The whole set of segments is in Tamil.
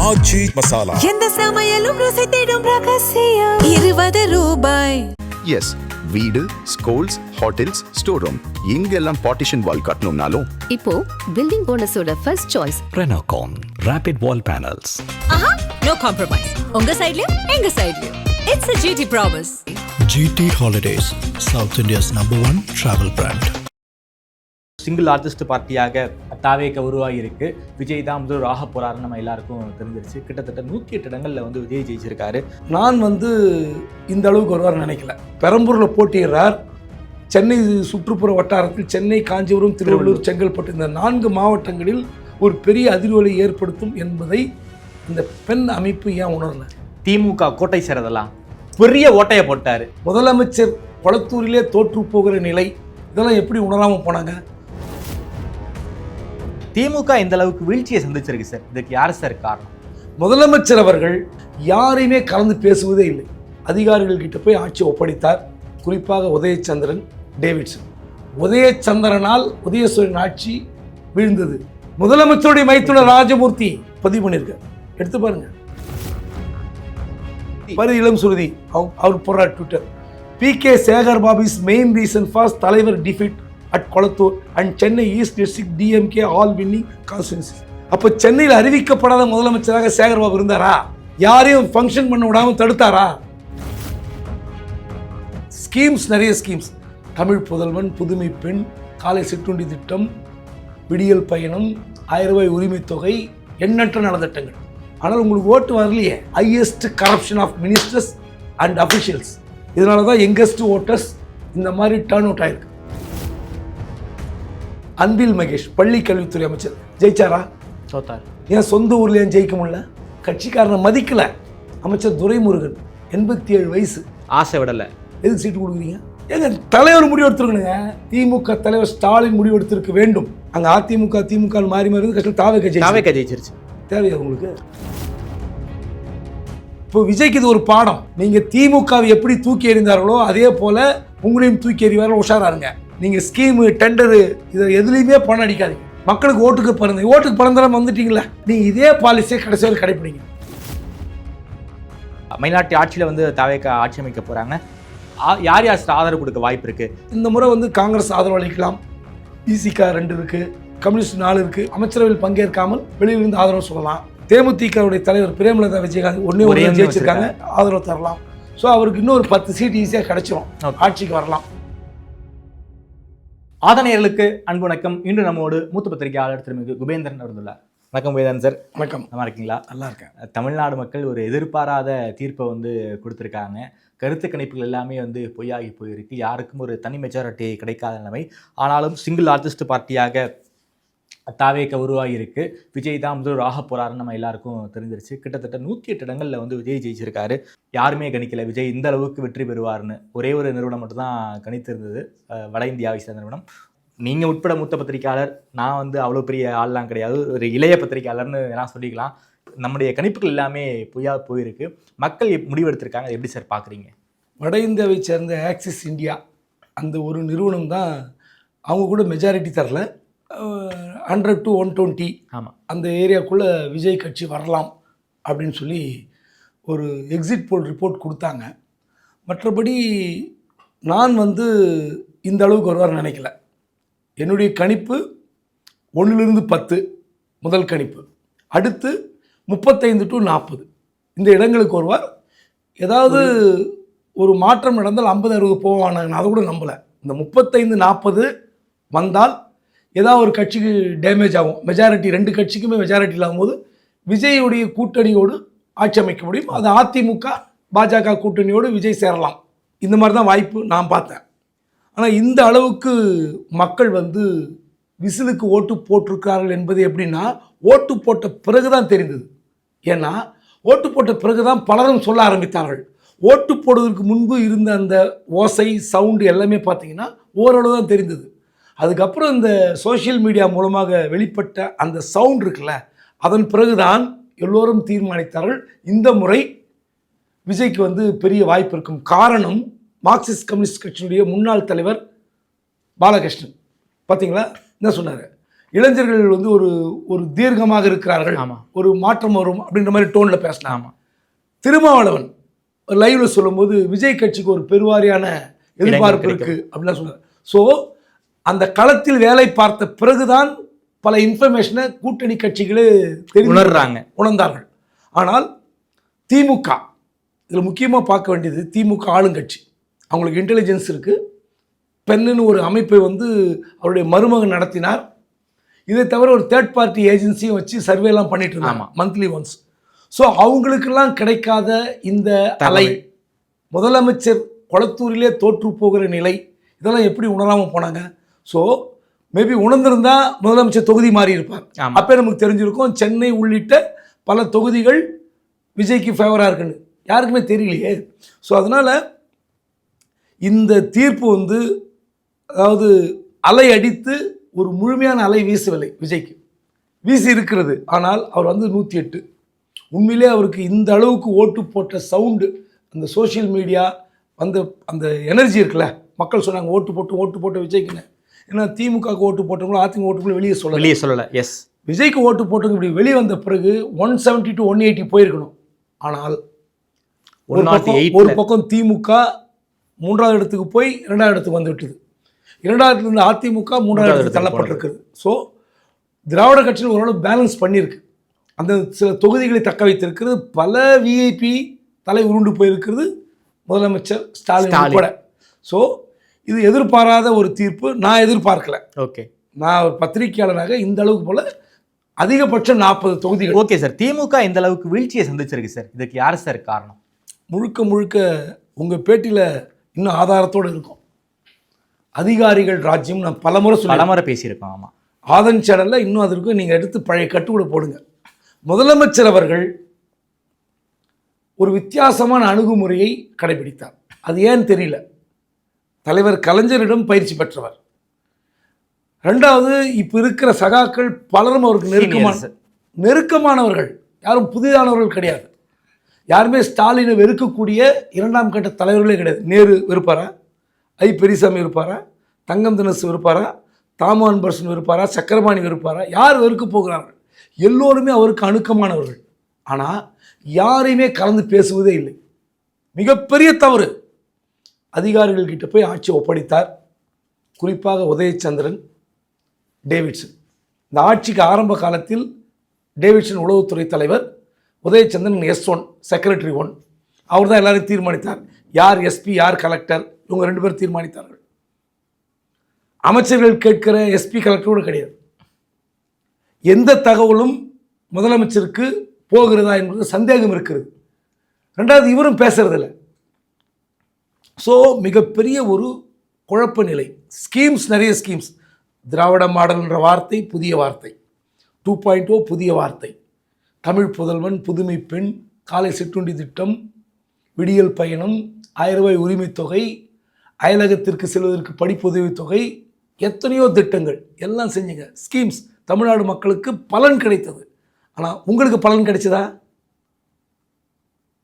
ஆச்சி மசாலா எந்த சமையலும் ருசி தேடும் ரகசியம் 20 ரூபாய். எஸ், வீடு, ஸ்கூல்ஸ், ஹோட்டல்ஸ், ஸ்டோர் ரூம் இங்கெல்லாம் பார்ட்டிஷன் வால் கட்டணும்னாலும் இப்போ பில்டிங் ஓனர்ஸோட first choice Renocon Rapid Wall Panels. No compromise. உங்க சைடுலயும் எங்க சைடுலயும். It's a GT promise. GT Holidays, South India's #1 travel brand. Single largest பார்ட்டியாக தாவேக உருவாகியிருக்கு. விஜய் தான் முதல் ஆக போறாருன்னு நம்ம எல்லாருக்கும் தெரிஞ்சிருச்சு. கிட்டத்தட்ட 108 இடங்கள்ல வந்து விஜய் ஜெயிச்சிருக்காரு. நான் இந்த அளவுக்கு வருவார் நினைக்கல. பெரம்பூரில் போட்டியிடுறார். சென்னை சுற்றுப்புற வட்டாரத்தில் சென்னை, காஞ்சிபுரம், திருவள்ளூர், செங்கல்பட்டு இந்த 4 மாவட்டங்களில் ஒரு பெரிய அதிர்வலை ஏற்படுத்தும் என்பதை இந்த பெண் அமைப்பு ஏன் உணரல? திமுக கோட்டை சேரதெல்லாம் பெரிய ஓட்டையை போட்டாரு. முதலமைச்சர் கொளத்தூரிலே தோற்று போகிற நிலை, இதெல்லாம் எப்படி உணராமல் போனாங்க? திமுக இந்த அளவுக்கு வீழ்ச்சியை சந்திச்சிருக்கு சார். இதுக்கு யார் சார் காரணம்? முதலமைச்சர் அவர்கள் யாரையுமே கலந்து பேசுவதே இல்லை. அதிகாரிகள் கிட்ட போய் ஆட்சி ஒப்படைத்தார். குறிப்பாக உதயச்சந்திரன், டேவிட்சன். உதயச்சந்திரனால் உதயசூரியன் ஆட்சி வீழ்ந்தது. முதலமைச்சருடைய மைத்துனர் ராஜமூர்த்தி பதிவு பண்ணியிருக்கார், எடுத்து பாருங்க. இளம் சுருதி அவர் போடுறார் Twitter. PK Sekar Babu is main reason for தலைவர் defeat at Kolathur and Chennai east district DMK all winning constituency. அப்போ சென்னையில் அறிவிக்கப்படாத முதலமைச்சராக சேகர் பாபு இருந்தாரா? யாரையும் ஃபங்க்ஷன் பண்ண விடாமல் தடுத்தாரா? ஸ்கீம்ஸ், நிறைய ஸ்கீம்ஸ். தமிழ் புதல்வன், புதுமை பெண், காலை சிற்றுண்டி திட்டம், விடியல் பயணம், 1000 ரூபாய் உரிமை தொகை, எண்ணற்ற நலத்திட்டங்கள். ஆனால் உங்களுக்கு ஓட்டு வரலையே. Highest corruption of ministers and officials. இதனால தான் யங்கஸ்ட் ஓட்டர்ஸ் இந்த மாதிரி டர்ன் அவுட் ஆயிருக்கு. அன்பில் மகேஷ் பள்ளி கல்வித்துறை அமைச்சர் ஜெயிச்சாரா? தோத்தார். ஏன் சொந்த ஊர்ல ஏன் ஜெயிக்க முடியல? கட்சிக்காரனை மதிக்கல. அமைச்சர் துரைமுருகன் 87 வயசு, ஆசை விடலை. எதுக்கு சீட்டு கொடுக்குறீங்க? ஏங்க தலைவர் முடிவு எடுத்துருக்கணுங்க. திமுக தலைவர் ஸ்டாலின் முடிவு எடுத்திருக்க வேண்டும். அங்க அதிமுக திமுக மாறி மாறி கஷ்டம். தாவேக ஜெயிச்சிருச்சு. தேவையா உங்களுக்கு? இப்போ விஜய்க்கு இது ஒரு பாடம். நீங்க திமுகவை எப்படி தூக்கி எறிந்தார்களோ அதே போல உங்களையும் தூக்கி எறிவார்கள். உஷாராருங்க. நீங்க ஸ்கீமு, டெண்டரு, இதை எதுலையுமே பணம் அடிக்காதீங்க. மக்களுக்கு ஓட்டுக்கு பிறந்தெல்லாம் வந்துட்டீங்களா? நீங்க இதே பாலிசியை கடைசி வரை கடைப்பிடிங்க. மைனாரிட்டி ஆட்சியில் வந்து தாவேக ஆட்சி அமைக்க போறாங்க. யார் யார் ஆதரவு கொடுக்க வாய்ப்பு இருக்கு? இந்த முறை காங்கிரஸ் ஆதரவு அளிக்கலாம். ECK 2 இருக்கு, கம்யூனிஸ்ட் 4 இருக்கு. அமைச்சரவையில் பங்கேற்காமல் வெளியிலிருந்து ஆதரவு சொல்லலாம். தேமுதிகவுடைய தலைவர் பிரேமலதா விஜயகாந்த் ஒரே ஜெயிச்சிருக்காங்க, ஆதரவு தரலாம். ஸோ அவருக்கு இன்னொரு 10 சீட் ஈஸியாக கிடைச்சிரும், ஆட்சிக்கு வரலாம். ஆதனையர்களுக்கு அன்பு வணக்கம். இன்று நம்மோடு மூத்த பத்திரிகையாளர் திருமிகு குபேந்திரன் வந்துள்ளார். வணக்கம் குபேந்திரன் சார். வணக்கம். நல்லா இருக்கீங்களா? நல்லா இருக்கேன். தமிழ்நாடு மக்கள் ஒரு எதிர்பாராத தீர்ப்பை கொடுத்துருக்காங்க. கருத்து கணிப்புகள் எல்லாமே பொய்யாகி போயிருக்கு. யாருக்கும் ஒரு தனி மெஜாரிட்டி கிடைக்காத நிலைமை. ஆனாலும் சிங்கிள் லார்ஜஸ்ட் பார்ட்டியாக தாவேக உருவாகியிருக்கு. விஜய் தான் முதல் ஆக போறாருன்னு நம்ம எல்லாருக்கும் தெரிஞ்சிருச்சு. கிட்டத்தட்ட 108 இடங்கள்ல விஜய் ஜெயிச்சிருக்காரு. யாருமே கணிக்கல விஜய் இந்த அளவுக்கு வெற்றி பெறுவார்னு. ஒரே ஒரு நிறுவனம் மட்டும்தான் கணித்திருந்தது, வட இந்தியாவை சேர்ந்த நிறுவனம். நீங்க உட்பட மூத்த பத்திரிகையாளர், நான் அவ்வளோ பெரிய ஆள்லாம் கிடையாது, ஒரு இளைய பத்திரிகையாளர்னு எல்லாம் சொல்லிக்கலாம். நம்முடைய கணிப்புகள் எல்லாமே பொய்யா போயிருக்கு. மக்கள் முடிவெடுத்திருக்காங்க. எப்படி சார் பார்க்குறீங்க? வட இந்தியாவை சேர்ந்த ஆக்சிஸ் இந்தியா அந்த ஒரு நிறுவனம் தான், அவங்க கூட மெஜாரிட்டி தரல. 100 to 120 ஆமாம், அந்த ஏரியாக்குள்ளே விஜய் கட்சி வரலாம் அப்படின்னு சொல்லி ஒரு எக்ஸிட் போல் ரிப்போர்ட் கொடுத்தாங்க. மற்றபடி நான் இந்த அளவுக்கு வருவார் நினைக்கல. என்னுடைய கணிப்பு 1லிருந்து 10 முதல் கணிப்பு. அடுத்து 35 to 40 இந்த இடங்களுக்கு வருவார். ஏதாவது ஒரு மாற்றம் நடந்தால் 50-60 போவானாங்க. நான் அதை கூட நம்பலை. இந்த 35-40 வந்தால் ஏதாவது ஒரு கட்சிக்கு டேமேஜ் ஆகும். மெஜாரிட்டி 2 கட்சிக்குமே மெஜாரிட்டி இல்லாகும்போது விஜயுடைய கூட்டணியோடு ஆட்சி அமைக்க முடியும். அது அதிமுக பாஜக கூட்டணியோடு விஜய் சேரலாம். இந்த மாதிரி தான் வாய்ப்பு நான் பார்த்தேன். ஆனால் இந்த அளவுக்கு மக்கள் விசிலுக்கு ஓட்டு போட்டிருக்கிறார்கள் என்பது எப்படின்னா, ஓட்டு போட்ட பிறகு தான் தெரிந்தது. ஏன்னா ஓட்டு போட்ட பிறகு தான் பலரும் சொல்ல ஆரம்பித்தார்கள். ஓட்டு போடுவதற்கு முன்பு இருந்த அந்த ஓசை, சவுண்டு எல்லாமே பார்த்தீங்கன்னா ஓரளவு தான் தெரிந்தது. அதுக்கப்புறம் இந்த சோஷியல் மீடியா மூலமாக வெளிப்பட்ட அந்த சவுண்ட் இருக்குல்ல, அதன் பிறகுதான் எல்லோரும் தீர்மானித்தார்கள் இந்த முறை விஜய்க்கு பெரிய வாய்ப்பு இருக்கும். காரணம், மார்க்சிஸ்ட் கம்யூனிஸ்ட் கட்சியினுடைய முன்னாள் தலைவர் பாலகிருஷ்ணன் பார்த்தீங்களா என்ன சொன்னார்? இளைஞர்கள் வந்து ஒரு ஒரு தீர்க்கமாக இருக்கிறார்கள், ஆமா. ஒரு மாற்றம் வரும் அப்படின்ற மாதிரி டோனில் பேசினாங்க. ஆமா. திருமாவளவன் லைவ்ல சொல்லும்போது விஜய் கட்சிக்கு ஒரு பெருவாரியான எதிர்பார்ப்பு கிடைக்கும். இருக்கு அப்படிலாம் சொன்னார். ஸோ அந்த களத்தில் வேலை பார்த்த பிறகுதான் பல இன்ஃபர்மேஷனை கூட்டணி கட்சிகளே உணர்ந்தார்கள். ஆனால் திமுக இதில் முக்கியமாக பார்க்க வேண்டியது, திமுக ஆளுங்கட்சி, அவங்களுக்கு இன்டெலிஜென்ஸ் இருக்குது. பெண்ணுன்னு ஒரு அமைப்பை வந்து அவருடைய மருமகன் நடத்தினார். இதை தவிர ஒரு தேர்ட் பார்ட்டி ஏஜென்சியும் வச்சு சர்வேலாம் பண்ணிட்டு இருந்தாங்க மந்த்லி ஒன்ஸ். ஸோ அவங்களுக்கெல்லாம் கிடைக்காத இந்த அலை, முதலமைச்சர் கொளத்தூரிலே தோற்று போகிற நிலை, இதெல்லாம் எப்படி உணராமல் போனாங்க? ஸோ மேபி உணர்ந்திருந்தா முதலமைச்சர் தொகுதி மாறி இருப்பார். அப்போ நமக்கு தெரிஞ்சிருக்கும் சென்னை உள்ளிட்ட பல தொகுதிகள் விஜய்க்கு ஃபேவராக இருக்குன்னு. யாருக்குமே தெரியலையே. ஸோ அதனால் இந்த தீர்ப்பு வந்து, அதாவது அலை அடித்து ஒரு முழுமையான அலை வீசவில்லை விஜய்க்கு. வீசி இருக்கிறது, ஆனால் அவர் வந்து 108. உண்மையிலே அவருக்கு இந்த அளவுக்கு ஓட்டு போட்ட சவுண்டு, அந்த சோஷியல் மீடியா வந்து அந்த எனர்ஜி இருக்குல்ல, மக்கள் சொன்னாங்க ஓட்டு போட்டு விஜய்க்குன்னு. ஏன்னா திமுகவுக்கு ஓட்டு போட்டவங்களும் அதிமுக ஓட்டு வெளியே சொல்லலை. எஸ், விஜய்க்கு ஓட்டு போட்டவங்க இப்படி வெளியே வந்த பிறகு 170 to 180 போயிருக்கணும். ஆனால் ஒரு பக்கம் திமுக 3வது இடத்துக்கு போய் 2வது இடத்துக்கு வந்து விட்டது. 2வது இடத்துல அதிமுக 3வது இடத்துக்கு தள்ளப்பட்டிருக்குது. ஸோ திராவிட கட்சியில் ஓரளவு பேலன்ஸ் பண்ணியிருக்கு. அந்த சில தொகுதிகளை தக்க வைத்திருக்கிறது. பல விஐபி தலை உருண்டு போயிருக்கிறது முதலமைச்சர் ஸ்டாலின் கூட. ஸோ இது எதிர்பாராத ஒரு தீர்ப்பு. நான் எதிர்பார்க்கல. ஓகே, நான் ஒரு பத்திரிகையாளராக இந்த அளவுக்கு போல அதிகபட்சம் 40 தொகுதிகள். ஓகே சார், திமுக இந்த அளவுக்கு வீழ்ச்சியை சந்திச்சிருக்கு சார், இதுக்கு யார் சார் காரணம்? முழுக்க உங்கள் பேட்டியில் இன்னும் ஆதாரத்தோடு இருக்கும். அதிகாரிகள் ராஜ்யம் நான் பலமுறை பேசியிருக்கோம். ஆமாம், ஆதன் சேனலில் இன்னும் அதற்கு நீங்கள் எடுத்து பழைய கட்டுக்கூட போடுங்க. முதலமைச்சர் அவர்கள் ஒரு வித்தியாசமான அணுகுமுறையை கடைபிடித்தார். அது ஏன்னு தெரியல. தலைவர் கலைஞரிடம் பயிற்சி பெற்றவர். 2வது, இப்போ இருக்கிற சகாக்கள் பலரும் அவருக்கு நெருக்கமானவர்கள், யாரும் புதிதானவர்கள் கிடையாது. யாருமே ஸ்டாலினை வெறுக்கக்கூடிய 2ஆம் கட்ட தலைவர்களே கிடையாது. நேரு வெறுப்பாரா? பெரியசாமி வெறுப்பாரா? தங்கம் தினசு வெறுப்பாரா? தாமு அன்பரசன் வெறுப்பாரா? சக்கரபாணி வெறுப்பாரா? யார் வெறுக்க போகிறார்கள்? எல்லோருமே அவருக்கு அணுக்கமானவர்கள். ஆனால் யாரையுமே கலந்து பேசுவதே இல்லை. மிகப்பெரிய தவறு. அதிகாரிகள்கிட்ட போய் ஆட்சி ஒப்படைத்தார். குறிப்பாக உதயச்சந்திரன், டேவிட்சன். இந்த ஆட்சிக்கு ஆரம்ப காலத்தில் டேவிட்சன் உளவுத்துறை தலைவர், உதயச்சந்திரன் S1 செக்ரட்டரி 1. அவர் தான் எல்லாரையும் தீர்மானித்தார். யார் எஸ்பி, யார் கலெக்டர், இவங்க 2 பேர் தீர்மானித்தார்கள். அமைச்சர்கள் கேட்கிற எஸ்பி கலெக்டரோடு கிடையாது. எந்த தகவலும் முதலமைச்சருக்கு போகிறதா என்பது சந்தேகம் இருக்கிறது. 2வது, இவரும் பேசுறதில்ல. ஸோ மிகப்பெரிய ஒரு குழப்ப நிலை. ஸ்கீம்ஸ், நிறைய ஸ்கீம்ஸ். திராவிட மாடல்ன்ற வார்த்தை புதிய வார்த்தை, 2.0 புதிய வார்த்தை, தமிழ் புதல்வன், புதுமை பெண், காலை சிற்றுண்டி திட்டம், விடியல் பயணம், 1000 ரூபாய் உரிமை தொகை, அயலகத்திற்கு செல்வதற்கு படிப்புதவி தொகை, எத்தனையோ திட்டங்கள் எல்லாம் செஞ்சுங்க. ஸ்கீம்ஸ், தமிழ்நாடு மக்களுக்கு பலன் கிடைத்தது. ஆனால் உங்களுக்கு பலன் கிடைச்சதா?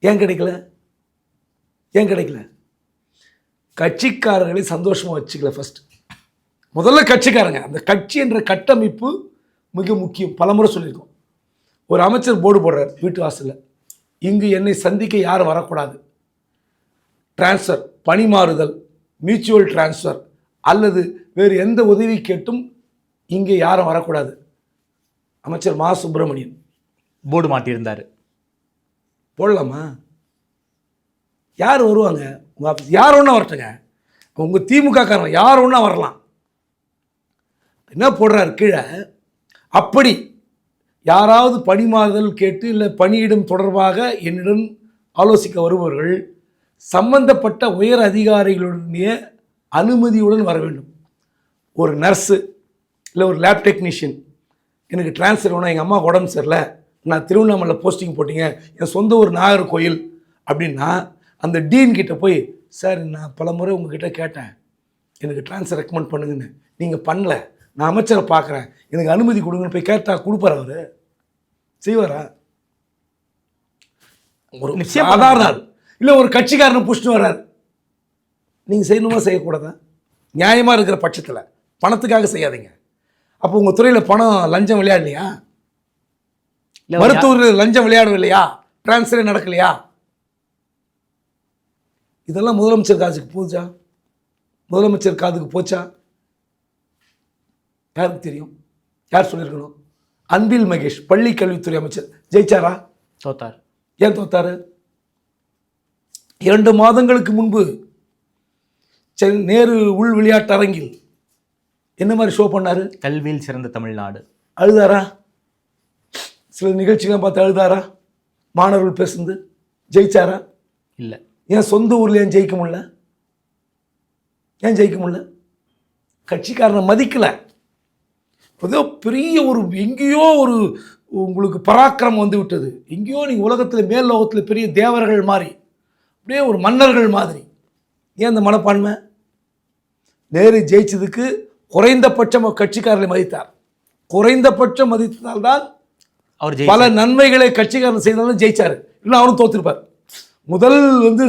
ஏன் கிடைக்கல? கட்சிக்காரர்களை சந்தோஷமாக வச்சுக்கல. ஃபஸ்ட் முதல்ல கட்சிக்காரங்க, அந்த கட்சி என்ற கட்டமைப்பு மிக முக்கியம். பலமுறை சொல்லியிருக்கோம். ஒரு அமைச்சர் போர்டு போடுறார் வீட்டு வாசலில், இங்கு என்னை சந்திக்க யாரும் வரக்கூடாது, டிரான்ஸ்ஃபர், பணிமாறுதல், மியூச்சுவல் டிரான்ஸ்ஃபர் அல்லது வேறு எந்த உதவி கேட்டும் இங்கே யாரும் வரக்கூடாது. அமைச்சர் மா சுப்பிரமணியன் போர்டு மாட்டியிருந்தார். போடலாமா? யார் வருவாங்க உங்கள் ஆஃபீஸ்? யார் ஒன்றா வரட்டுங்க. உங்கள் திமுக காரன் யார் ஒன்றா வரலாம். என்ன போடுறாரு கீழே? அப்படி யாராவது பணிமாறுதல் கேட்டு இல்லை பணியிடம் தொடர்பாக என்னிடம் ஆலோசிக்க வருபவர்கள் சம்பந்தப்பட்ட உயர் அதிகாரிகளுடைய அனுமதியுடன் வர வேண்டும். ஒரு நர்ஸு இல்லை ஒரு லேப் டெக்னீஷியன் எனக்கு டிரான்ஸ்ஃபர் வேணும், எங்கள் அம்மா உடம்பு சரியில்லை, நான் திருவண்ணாமலை போஸ்டிங் போட்டிங்க, என் சொந்த ஒரு நாகர்கோயில் அப்படின்னா அந்த டீன் கிட்ட போய், சார் நான் பல முறை உங்ககிட்ட கேட்டேன் எனக்கு டிரான்ஸ்ஃபர் ரெக்கமெண்ட் பண்ணுங்கன்னு, நீங்கள் பண்ணல, நான் அமைச்சரை பார்க்குறேன், எனக்கு அனுமதி கொடுங்கன்னு போய் கேட்டால் கொடுப்பார்? அவர் செய்வாரா? ஒரு சாதாரண ஆள் இல்லை ஒரு கட்சிக்காரனை புஷ்ட்டு வர்றாரு, நீங்கள் செய்யணுமா செய்யக்கூடாதா? நியாயமாக இருக்கிற பட்சத்தில் பணத்துக்காக செய்யாதீங்க. அப்போ உங்கள் துறையில் பணம் லஞ்சம் விளையாடலையா? இல்ல, மருத்துவர்கள் லஞ்சம் விளையாடவில்லையா? டிரான்ஸ்ஃபரே நடக்கலையா? இதெல்லாம் முதலமைச்சர் காதுக்கு போச்சா? முதலமைச்சர் காதுக்கு போச்சா? யாருக்கு தெரியும்? யார் சொல்லியிருக்கணும்? அன்பில் மகேஷ் பள்ளி கல்வித்துறை அமைச்சர் ஜெயிச்சாரா? தோத்தார். ஏன் தோத்தாரு? 2 மாதங்களுக்கு முன்பு நேரு உள் விளையாட்டு அரங்கில் என்ன மாதிரி ஷோ பண்ணாரு? கல்வியில் சிறந்த தமிழ்நாடு. அழுதாரா? சில நிகழ்ச்சிகள்லாம் பார்த்து அழுதாரா? மாணவர்கள் பேசுந்து ஜெயிச்சாரா? இல்லை. ஏன் சொந்த ஊரில் ஏன் ஜெயிக்க முடியல? ஏன் ஜெயிக்க முடியல? கட்சிக்காரனை மதிக்கலை. ஏதோ பெரிய ஒரு எங்கேயோ ஒரு உங்களுக்கு பராக்கிரமம் வந்து விட்டது. எங்கேயோ நீங்கள் உலகத்தில் மேல் லோகத்தில் பெரிய தேவர்கள் மாதிரி, அப்படியே ஒரு மன்னர்கள் மாதிரி. ஏன் அந்த மனப்பான்மை? நேரு ஜெயிச்சதுக்கு குறைந்தபட்சம் கட்சிக்காரர்களை மதித்தார். குறைந்தபட்சம் மதித்தால்தான் அவர் பல நன்மைகளை கட்சிக்காரன் செய்தாலும் ஜெயிச்சார். இல்லை அவரும் தோற்றிருப்பார். முதல்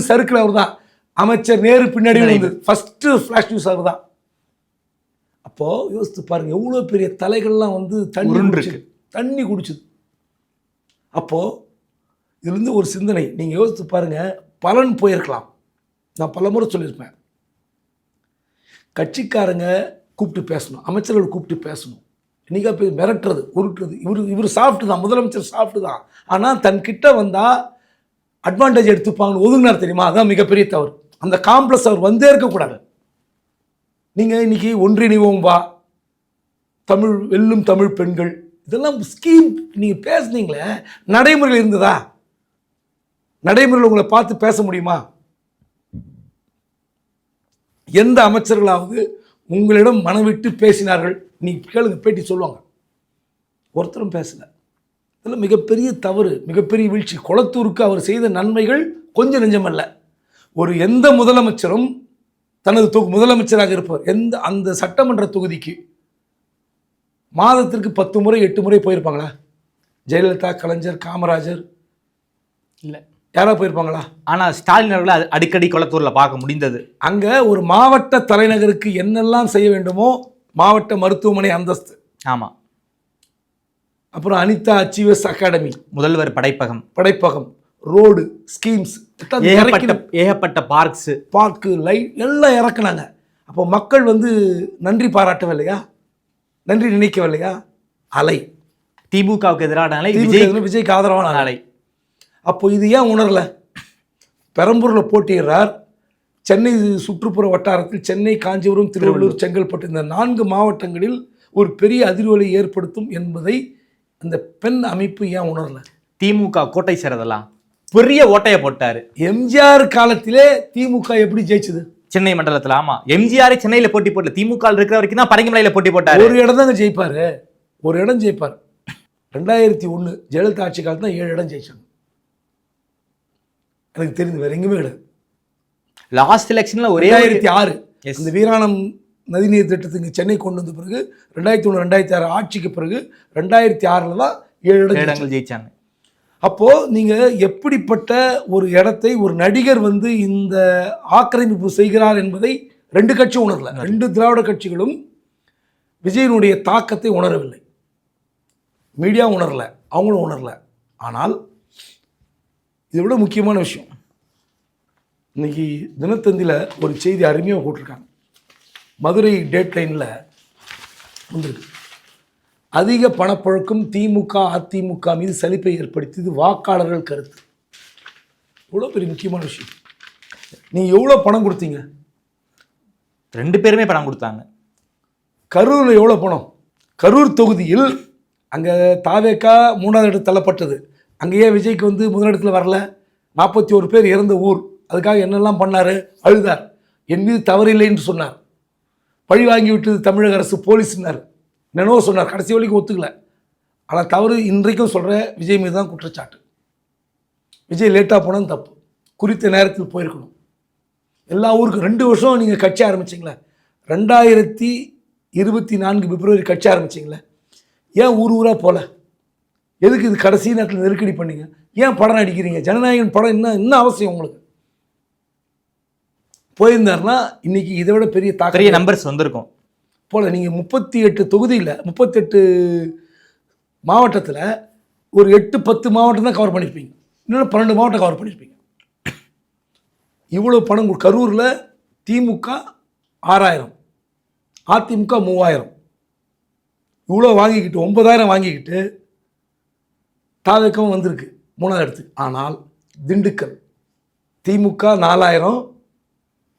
சர்க்கிள் அவர் தான். அமைச்சர் நேரு பின்னாடி வந்து ஃபர்ஸ்ட் ஃபிளாஷ் நியூஸ் அவர் தான். அப்போ யோசித்து பாருங்க, எவ்வளோ பெரிய தலைகள்லாம் வந்து தண்ணி குடிச்சுது. அப்போ இதுலேருந்து ஒரு சிந்தனை நீங்கள் யோசித்து பாருங்க, பலன் போயிருக்கலாம். நான் பல முறை சொல்லியிருப்பேன், கட்சிக்காரங்க கூப்பிட்டு பேசணும், அமைச்சர்கள் கூப்பிட்டு பேசணும். இன்றைக்கா போய் மிரட்டுறது, உருட்டுறது. இவர் சாஃப்ட்டு தான், முதலமைச்சர் சாஃப்ட்டு தான். ஆனால் தன்கிட்ட வந்தால் அட்வான்டேஜ் எடுத்துப்பாங்கன்னு ஒதுங்கினார் தெரியுமா? அதுதான் மிகப்பெரிய தவறு. அந்த காம்ப்ளெக்ஸ் அவர் வந்தே இருக்கக்கூடாது. நீங்கள் இன்றைக்கி ஒன்றிணைவோம் வா, தமிழ் வெல்லும் தமிழ் பெண்கள், இதெல்லாம் ஸ்கீம் நீங்கள் பேசுனீங்களே, நடைமுறையில் இருந்ததா? நடைமுறையில் உங்களை பார்த்து பேச முடியுமா? எந்த அமைச்சர்களாவது உங்களிடம் மனவிட்டு பேசினார்கள்? நீ கேளுங்க, பேட்டி சொல்லுவாங்க. ஒருத்தரும் பேசல. இதெல்லாம் மிகப்பெரிய தவறு, மிகப்பெரிய வீழ்ச்சி. கொளத்தூருக்கு அவர் செய்த நன்மைகள் கொஞ்சம் நெஞ்சமல்ல. ஒரு எந்த முதலமைச்சரும் தனது முதலமைச்சராக இருப்பவர் அந்த சட்டமன்ற தொகுதிக்கு மாதத்திற்கு 10 முறை 8 முறை போயிருப்பாங்களா? ஜெயலலிதா, கலைஞர், காமராஜர் இல்லை, யாராவது போயிருப்பாங்களா? ஆனால் ஸ்டாலின் அவர்களை அடிக்கடி கொளத்தூரில் பார்க்க முடிந்தது. அங்கே ஒரு மாவட்ட தலைநகருக்கு என்னெல்லாம் செய்ய வேண்டுமோ, மாவட்ட மருத்துவமனை அந்தஸ்து, ஆமாம், அப்புறம் அனிதா அச்சீவர்ஸ் அகாடமி, முதல்வர் படைப்பகம், ரோடு ஸ்கீம்ஸ், ஏகப்பட்ட பார்க்கு லைட் எல்லாம் இறக்குனாங்க. அப்போ மக்கள் வந்து நன்றி பாராட்டவில்லையா? நன்றி நினைக்கவில்லையா? அலை திமுகவுக்கு எதிரான அலை, விஜய்க்கு ஆதரவான அலை. அப்போ இது ஏன் உணரல? பெரம்பூரில் போட்டியிடுறார். சென்னை சுற்றுப்புற வட்டாரத்தில் சென்னை, காஞ்சிபுரம், திருவள்ளூர், செங்கல்பட்டு இந்த 4 மாவட்டங்களில் ஒரு பெரிய அதிர்வலை ஏற்படுத்தும் என்பதை அந்த பெண் அமைப்பு ஏன் உணரல? திமுக கோட்டை சேரதெல்லாம் பெரிய ஓட்டையை போட்டாரு. எம்ஜிஆர் காலத்திலே திமுக எப்படி ஜெயிச்சது? சென்னை மண்டலத்தில். ஆமா, எம்ஜிஆர் சென்னையில போட்டி போடல, திமுக இருக்கிற வரைக்கும் தான் பரங்கிமலையில போட்டி போட்டாரு. ஒரு இடம் தாங்க ஜெயிப்பாரு, ஒரு இடம் ஜெயிப்பார். 2001 ஜெயலலிதா ஆட்சி காலத்தில் 7 இடம் ஜெயிச்சாங்க. எனக்கு தெரிந்து வேற எங்குமே கிடையாது. லாஸ்ட் எலெக்ஷன்ல ஒரே 2006 இந்த வீராணம் நதிநீர் திட்டத்துக்கு சென்னை கொண்டு வந்த பிறகு 2001 2006 ஆட்சிக்கு பிறகு 2006 தான் 7 இடங்கள் ஜெயிச்சாங்க. அப்போது நீங்கள் எப்படிப்பட்ட ஒரு இடத்தை ஒரு நடிகர் வந்து இந்த ஆக்கிரமிப்பு செய்கிறார் என்பதை 2 கட்சியும் உணரல. 2 திராவிட கட்சிகளும் விஜயனுடைய தாக்கத்தை உணரவில்லை. மீடியா உணரல, அவங்களும் உணரல. ஆனால் இதை விட முக்கியமான விஷயம், இன்னைக்கு தினத்தந்தியில் ஒரு செய்தி அருமையாக போட்டிருக்காங்க. மதுரை டேட்லைனில் வந்திருக்கு. அதிக பணப்பழக்கம் திமுக அதிமுக மீது சலிப்பை ஏற்படுத்தியது வாக்காளர்கள் கருத்து. எவ்வளோ பெரிய முக்கியமான விஷயம். நீங்கள் எவ்வளோ பணம் கொடுத்தீங்க? 2 பேருமே பணம் கொடுத்தாங்க. கரூரில் எவ்வளோ பணம்? கரூர் தொகுதியில் அங்கே தாவேக்கா 3வது இடத்து தள்ளப்பட்டது. அங்கேயே விஜய்க்கு வந்து முதலிடத்தில் வரல. 41 பேர் இறந்த ஊர். அதுக்காக என்னெல்லாம் பண்ணார்? அழுதார். என் மீது தவறில்லை என்று சொன்னார். பழி வாங்கி விட்டது தமிழக அரசு, போலீஸ்னார், என்னென்னவோ சொன்னார். கடைசி வரைக்கும் ஒத்துக்கல. ஆனால் தவறு இன்றைக்கும் சொல்கிற விஜய் மீது தான் குற்றச்சாட்டு. விஜய் லேட்டாக போனது தப்பு, குறித்த நேரத்தில் போயிருக்கணும். எல்லா ஊருக்கும் 2 வருஷம் நீங்கள் கட்சி ஆரம்பிச்சிங்களே, 2024 பிப்ரவரி கட்சி ஆரம்பிச்சிங்களே, ஏன் ஊராக போகல? எதுக்கு இது கடைசி நேரத்தில் நெருக்கடி பண்ணீங்க? ஏன் படம் நடிக்கிறீங்க? ஜனநாயகன் படம் என்ன அவசியம் உங்களுக்கு? போயிருந்தாருன்னா இன்னைக்கு இதை விட பெரிய நம்பர்ஸ் வந்திருக்கும். போல் நீங்கள் 38 தொகுதியில் 38 மாவட்டத்தில் ஒரு 8-10 மாவட்டம் தான் கவர் பண்ணியிருப்பீங்க, இன்னொன்று 12 மாவட்டம் கவர் பண்ணியிருப்பீங்க. இவ்வளோ பணம் கரூரில் திமுக 6000, அதிமுக 3000, இவ்வளோ வாங்கிக்கிட்டு 9000 வாங்கிக்கிட்டு தாவேக்கம் வந்திருக்கு 3வது இடத்துக்கு. ஆனால் திண்டுக்கல் திமுக 4000,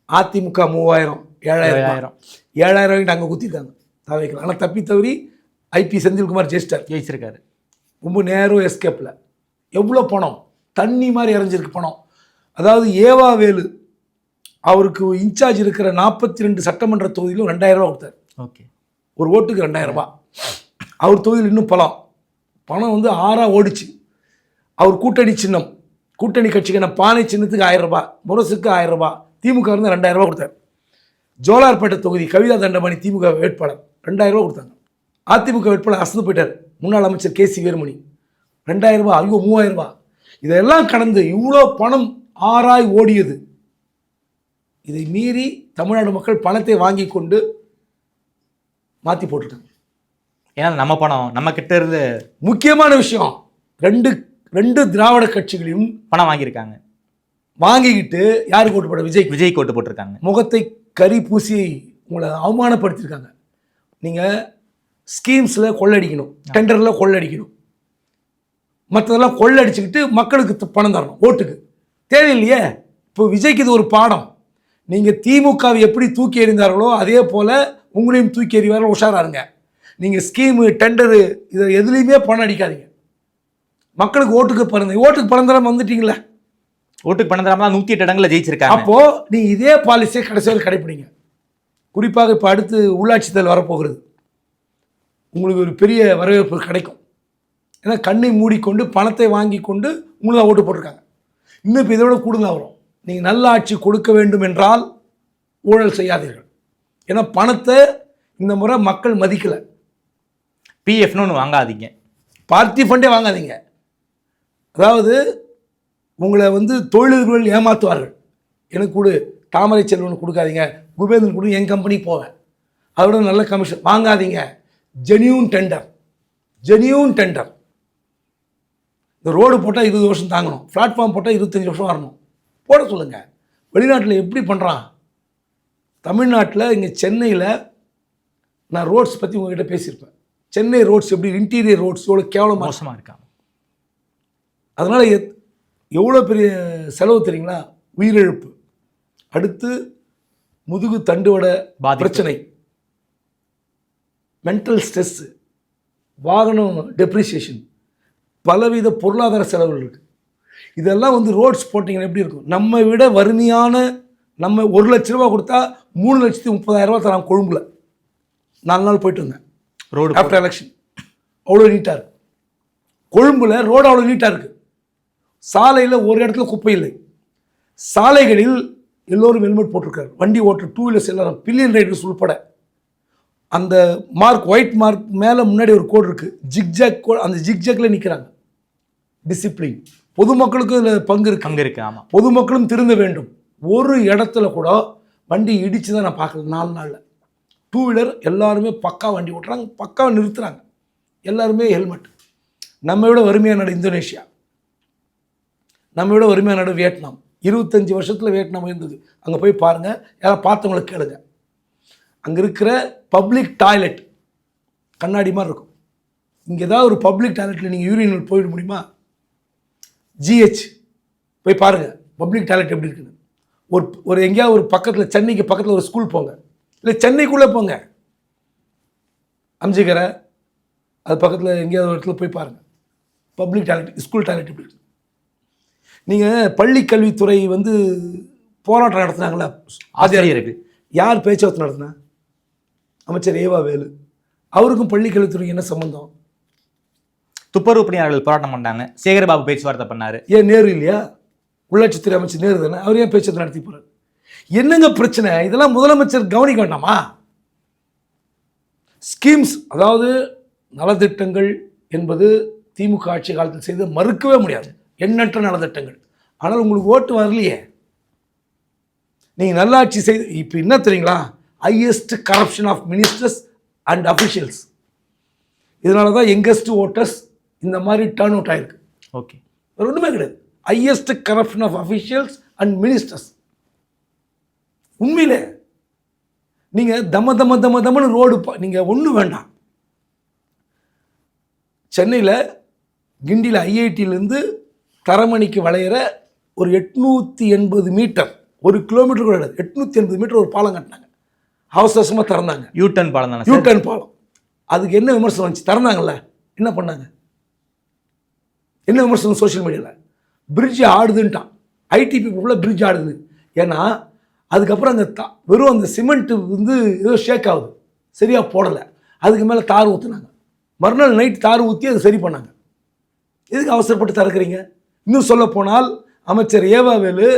அதிமுக 3000, 7000 வாங்கிட்டு அங்கே குத்திருக்காங்க தாவேக்கல். ஆனால் தப்பி தவறி ஐபி செந்தில்குமார் ஜெயிச்சிருக்காரு. ரொம்ப நேரம் எஸ்கேப்பில். எவ்வளோ பணம் தண்ணி மாதிரி இறஞ்சிருக்கு பணம். அதாவது ஏவாவேலு அவருக்கு இன்சார்ஜ் இருக்கிற 42 சட்டமன்ற தொகுதியிலும் 2000 ரூபா கொடுத்தார். ஓகே, ஒரு ஓட்டுக்கு 2000 ரூபாய். அவர் தொகுதியில் இன்னும் பணம் வந்து 6 ஓடிச்சு. அவர் கூட்டணி சின்னம், கூட்டணி கட்சிக்கான பானை சின்னத்துக்கு 1000 ரூபாய், முரசுக்கு 1000 ரூபாய், திமுக இருந்து 2000 ரூபாய் கொடுத்தார். ஜோலார்பேட்டை தொகுதி கவிதா தண்டபாணி திமுக வேட்பாளர் 2000 ரூபாய் கொடுத்தாங்க. அதிமுக வேட்பாளர் அசந்து போயிட்டார் முன்னாள் அமைச்சர் KC வீரமணி 2000 ரூபாய், ஐயோ 3000 ரூபாய். இதெல்லாம் கடந்து இவ்வளோ பணம் ஆராய் ஓடியது. இதை மீறி தமிழ்நாடு மக்கள் பணத்தை வாங்கி கொண்டு மாற்றி போட்டுட்டாங்க. ஏன்னா நம்ம பணம் நம்ம கிட்ட இருந்து. முக்கியமான விஷயம், ரெண்டு திராவிட கட்சிகளையும் பணம் வாங்கியிருக்காங்க. வாங்கிக்கிட்டு யாருக்கு ஓட்டு போட? விஜய் ஓட்டு போட்டிருக்காங்க. முகத்தை கறி பூசி உங்களை அவமானப்படுத்தியிருக்காங்க. நீங்கள் ஸ்கீம்ஸில் கொள்ளடிக்கணும், டெண்டரில் கொள்ளடிக்கணும், மற்றதெல்லாம் கொள்ளடிச்சுக்கிட்டு மக்களுக்கு பணம் தரணும் ஓட்டுக்கு. தேவையில்லையே. இப்போ விஜய்க்கு இது ஒரு பாடம். நீங்கள் திமுகவை எப்படி தூக்கி எறிந்தார்களோ அதே போல் உங்களையும் தூக்கி எறிவார்கள். உஷாராக இருங்க. நீங்கள் ஸ்கீமு டெண்டரு இதை எதுலேயுமே பணம் அடிக்காதீங்க. மக்களுக்கு ஓட்டுக்கு பணம் தராமல் வந்துட்டீங்களே. ஓட்டுக்கு பணம் தராமல் 108 இடங்களில் ஜெயிச்சிருக்காங்க. அப்போது நீங்கள் இதே பாலிசியை கடைசி வரை கடைப்பிடிங்க. குறிப்பாக இப்போ அடுத்து உள்ளாட்சி தேர்தல் வரப்போகிறது. உங்களுக்கு ஒரு பெரிய வரவேற்பு கிடைக்கும். ஏன்னா கண்ணை மூடிக்கொண்டு பணத்தை வாங்கி கொண்டு உங்களுக்கு தான் ஓட்டு போட்டிருக்காங்க. இன்னும் இப்போ இதோட கூடுதலாக வரும். நீங்கள் நல்ல ஆட்சி கொடுக்க வேண்டும் என்றால் ஊழல் செய்யாதீர்கள். ஏன்னா பணத்தை இந்த முறை மக்கள் மதிக்கலை. PFன்னு ஒன்று வாங்காதீங்க, பார்ட்டி ஃபண்டே வாங்காதீங்க. அதாவது உங்களை வந்து தொழிலதிபர்கள் ஏமாற்றுவார்கள். எனக்கு கொடு, தாமரை செல்வன் கொடுக்காதீங்க, குபேந்திரன் கொடு, என் கம்பெனி போவேன், அதோட நல்ல கமிஷன் வாங்காதீங்க. Genuine tender. இந்த ரோடு போட்டால் 20 வருஷம் தாங்கணும், பிளாட்ஃபார்ம் போட்டால் 25 வருஷம் வரணும், போட சொல்லுங்கள். வெளிநாட்டில் எப்படி பண்ணுறான்? தமிழ்நாட்டில் இங்கே சென்னையில் நான் ரோட்ஸ் பற்றி உங்ககிட்ட பேசியிருப்பேன். சென்னை ரோட்ஸ் எப்படி, இன்டீரியர் ரோட்ஸ் எவ்வளோ கேவலமாக மோசமாக இருக்காங்க. அதனால் எவ்வளோ பெரிய செலவு தெரியுங்களா? உயிரிழப்பு, அடுத்து முதுகு தண்டுவட பிரச்சனை, மென்டல் ஸ்ட்ரெஸ்ஸு, வாகனம் டெப்ரிசியேஷன், பலவித பொருளாதார செலவுகள் இருக்குது. இதெல்லாம் வந்து ரோட்ஸ் போட்டிங்கன்னா எப்படி இருக்கும்? நம்ம விட வறுமையான நம்ம 1 லட்ச ரூபா கொடுத்தா 3,30,000 ரூபா தரான் கொழும்புல. 4 நாள் போயிட்டு வந்தேன் ரோடு ஆஃப்டர் எலெக்ஷன். அவ்வளோ நீட்டாக இருக்குது கொழும்புல. ரோடு அவ்வளோ நீட்டாக இருக்குது. சாலையில் ஒரு இடத்துல குப்பை இல்லை. சாலைகளில் எல்லோரும் ஹெல்மெட் போட்டிருக்காரு. வண்டி ஓட்டுற 2 வீலர்ஸ் எல்லாரும், பில்லியன் ரைடர்ஸ் உள்பட. அந்த ஒயிட் மார்க் மேலே முன்னாடி ஒரு கோடு இருக்குது, ஜிக்ஜாக் கோடு. அந்த ஜிக்ஜாக்கில் நிற்கிறாங்க. டிசிப்ளின். பொதுமக்களுக்கும் இதில் பங்கு இருக்குது. ஆமாம், பொதுமக்களும் திருந்த வேண்டும். ஒரு இடத்துல கூட வண்டி இடித்து தான் நான் பார்க்கல 4 நாளில். 2 வீலர் எல்லாருமே பக்கா வண்டி ஓட்டுறாங்க, பக்காவை நிறுத்துகிறாங்க, எல்லாருமே ஹெல்மெட். நம்ம விட வறுமையான நாடு இந்தோனேஷியா, நம்ம விட வறுமையான நாடு வியட்நாம். 25 வருஷத்தில் வியட்நாம் இருந்தது. அங்கே போய் பாருங்கள், யாராவது பார்த்தவங்களுக்கு கேளுங்க. அங்கே இருக்கிற பப்ளிக் டாய்லெட் கண்ணாடி மாதிரி இருக்கும். இங்கே ஏதாவது ஒரு பப்ளிக் டாய்லெட்டில் நீங்கள் யூரின் போயிட முடியுமா? GH போய் பாருங்கள் பப்ளிக் டாய்லெட் எப்படி இருக்குன்னு. ஒரு எங்கேயாவது ஒரு பக்கத்தில், சென்னைக்கு பக்கத்தில் ஒரு ஸ்கூல் போங்க, இல்லை சென்னைக்குள்ளே போங்க, அம்ஜிகரை அது பக்கத்தில் எங்கேயாவது ஒரு இடத்துல போய் பாருங்கள் பப்ளிக் டாய்லெட், ஸ்கூல் டாய்லெட் எப்படி இருக்குது. நீங்கள் பள்ளி கல்வித்துறை வந்து போராட்டம் நடத்துனாங்களா? ஆசிரியருக்கு யார் பேச்சுவார்த்தை நடத்தினா? அமைச்சர் ஏவாவேலு. அவருக்கும் பள்ளி கல்வித்துறைக்கு என்ன சம்பந்தம்? துப்புரவு பணியாளர்கள் போராட்டம் பண்ணாங்க, சேகர்பாபு பேச்சுவார்த்தை பண்ணாரு. ஏன் நேரு இல்லையா? உள்ளாட்சித்துறை அமைச்சர் நேரு தானே, அவர் ஏன் பேச்சுவார்த்தை நடத்தி போறாரு? என்னங்க பிரச்சனை? இதெல்லாம் முதலமைச்சர் கவனிக்க வேண்டாமா? ஸ்கீம்ஸ், அதாவது நலத்திட்டங்கள் என்பது திமுக ஆட்சி காலத்தில் செய்து மறுக்கவே முடியாது, எண்ணற்ற நலத்திட்டங்கள். ஆனால் உங்களுக்கு ஓட்டு வரலையே. நீங்கள் நல்லாட்சி செய்து இப்போ என்ன தெரியுங்களா? Highest corruption of ministers and officials. இதனால தான் யங்கஸ்ட் ஓட்டர்ஸ் இந்த மாதிரி டர்ன் அவுட் ஆயிருக்கு. ஓகே, வேறு ஒன்றுமே கிடையாது. Highest corruption of officials and ministers. உண்மையிலே நீங்கள் தம்மன்னு ரோடு நீங்கள் ஒன்றும் வேண்டாம். சென்னையில் கிண்டியில் ஐஐடியிலேருந்து தரமணிக்கு வளையிற ஒரு 880 மீட்டர், 1 கிலோமீட்டர் கூட கிடையாது, 880 மீட்டர் ஒரு பாலம் கட்டினாங்க. அவசரமாக திறந்தாங்க. யூட்டர்ன் பாலம் தானே? யூட்டர்ன் பாலம். அதுக்கு என்ன விமர்சனம் வந்துச்சு? திறந்தாங்கல்ல, என்ன பண்ணாங்க? என்ன விமர்சனம் சோஷியல் மீடியாவில்? பிரிட்ஜ் ஆடுதுன்ட்டான். ஐடி பீப்புள் பிரிட்ஜ் ஆடுது. ஏன்னா அதுக்கப்புறம் அங்கே வெறும் அந்த சிமெண்ட்டு வந்து ஏதோ ஷேக் ஆகுது, சரியாக போடலை. அதுக்கு மேலே தார் ஊற்றுனாங்க. மறுநாள் நைட் தார் ஊற்றி அதை சரி பண்ணாங்க. எதுக்கு அவசரப்பட்டு திறக்கிறீங்க? இன்னும் சொல்ல போனால் அமைச்சர் ஏவாவேலு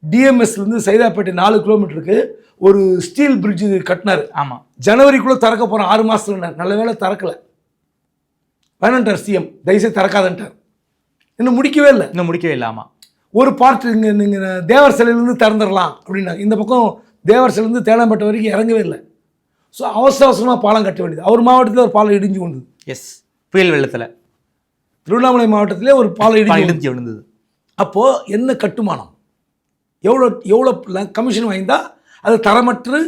டிஎம்எஸ்லேருந்து சைதாப்பேட்டை 4 கிலோமீட்டருக்கு ஒரு ஸ்டீல் பிரிட்ஜ் கட்டினார். ஆமாம், ஜனவரிக்குள்ளே திறக்க போகிறோம், 6 மாதத்துல. நல்ல வேலை திறக்கலை. வேணான்ட்டார் சிஎம், தயவுசெய்து திறக்காதன்ட்டார். இன்னும் முடிக்கவே இல்லை. இன்னும் முடிக்கவே இல்லை. ஆமாம், ஒரு பார்ட் இங்கே நீங்கள் தேவர் சிலையிலேருந்து திறந்துடலாம் அப்படின்னாங்க. இந்த பக்கம் தேவர் சிலையிலேருந்து தேனாம்பேட்டை வரைக்கும் இறங்கவே இல்லை. ஸோ அவசரமாக பாலம் கட்ட வேண்டியது. அவர் மாவட்டத்தில் ஒரு பாலம் இடிஞ்சு விழுந்தது. எஸ், புயல் வெள்ளத்தில் திருவண்ணாமலை மாவட்டத்திலே ஒரு பாலம் இடிஞ்சு விழுந்தது. அப்போது என்ன கட்டுமானம், எவ்வளோ கமிஷன் வாங்கியிருந்தா அது தரமற்று